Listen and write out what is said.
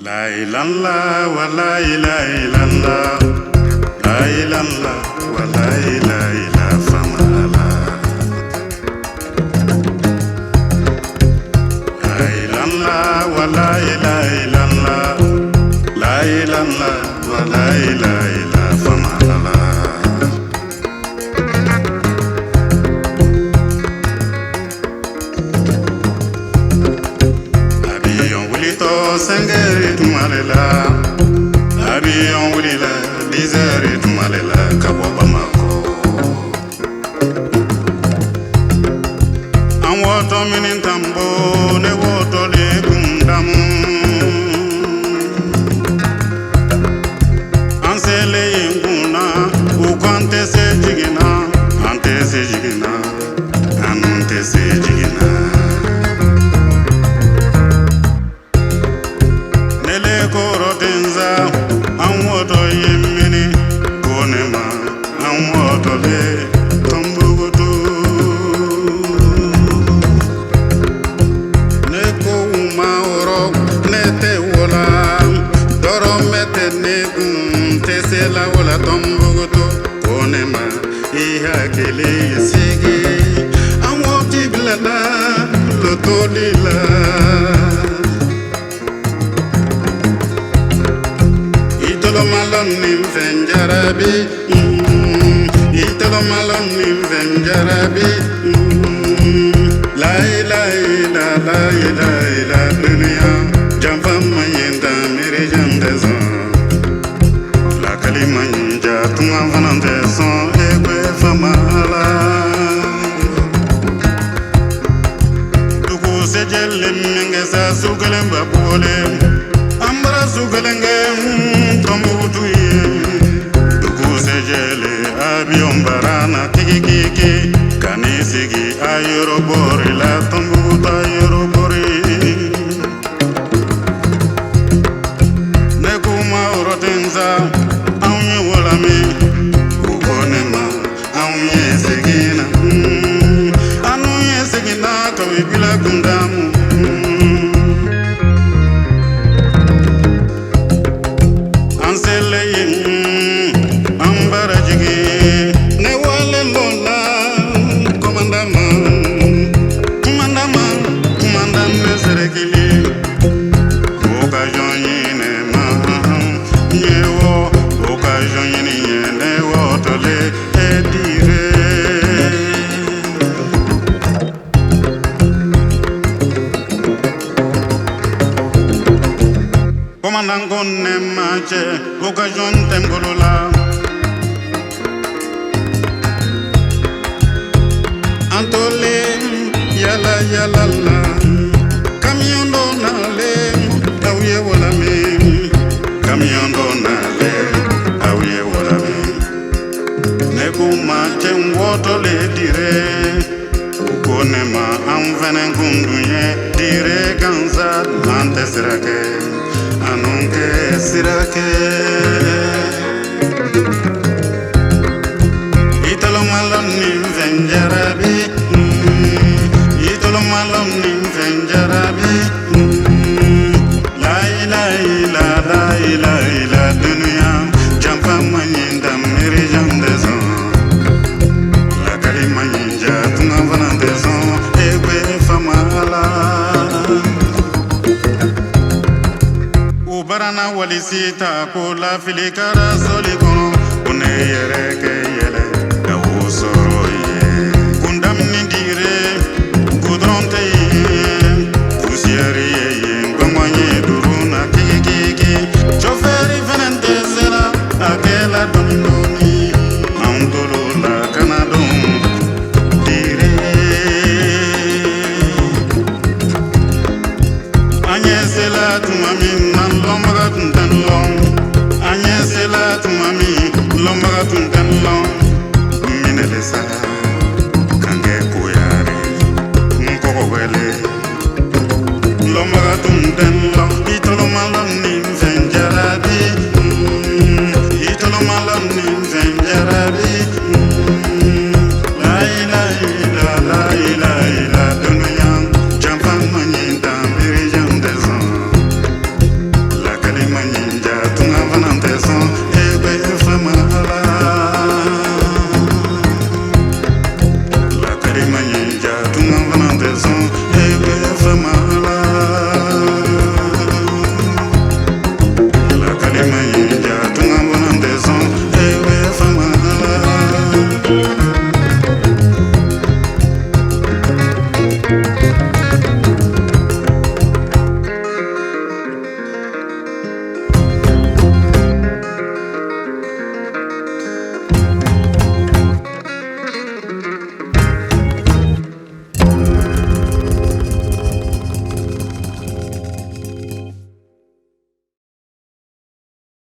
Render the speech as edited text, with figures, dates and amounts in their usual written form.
La ilaha wa la ilaha illallah, la ilaha wa la ilaha illallah famala. La ilaha wa la ilaha illallah, la ilaha wa la ilaha illallah famala. Abiyon wulito sengeri tumalela, abiyon wulila dizeri tumalela kabo Bamako. An woto minin tambo ne woto le kundamu, an sele yenguna ukante se jigina, ante se jigina, anunte se jigina. Korotenza anwoto yemini konema anwoto le tombugutu neko umaoro nete wola doro mete negun tesela wola tombugutu konema ihakele sigi anwoti bilala lotolila. Italo malon nim venjarabi, italo malon nim venjarabi. La ilaha illa la ilaha illa dunya, jamfa mayenda mere jamdezo. La kalima nja tunga vanandezo ebe famala. Dugu sejele mengesa sugelem babole, ambara sugelenge. Abiyon barana kiki kiki kanisigi ayorobori la tombuta ayorobori nekuma orotenza aunye wolami ukonema aunye segina aunye segina kawibila kundamu ansele Commandant mache, occasion tembolola. Antole, yala yala la. Camion donale, auye wolame. Camion donale, auye wolame. Nekuma chen woto le dire. Ukonema amvenen kunduye dire ganza ante sirake. Anunke sirake. Italo malon nim venjarabi, italo malon nim venjarabi. La ilaha illa la ilaha illa dunya, jamfa manyinda miri jamdezo. La kalima nyinja tunga vanandezo ebe famala. Barana walisita ko la filikara soli kono une yere